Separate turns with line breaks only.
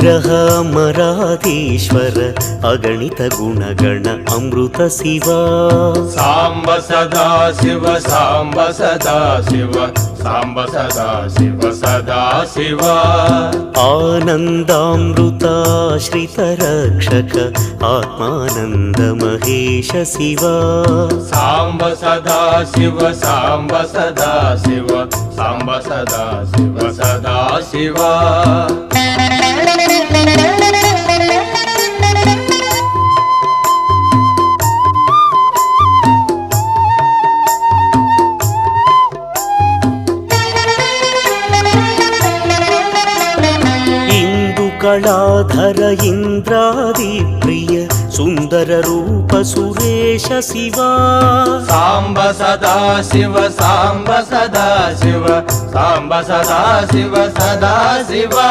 अनुग्रह अमराधीश्वर अगणित गुणगण अमृत शिवा
सांब सदा शिव सांब सदा शिव सांब सदा शिव सदा शिवा
आनन्दामृताश्रित रक्षक आत्मानन्द महेश शिवा
सांब सदा शिव सांब सदा शिव सांब सदा शिव सदा शिवा
कलाधर इंद्रादि प्रिय सुंदर रूप सुरेश शिवा
सांब सदा शिव सांब सदा शिव सांब सदा शिव सदा शिवा।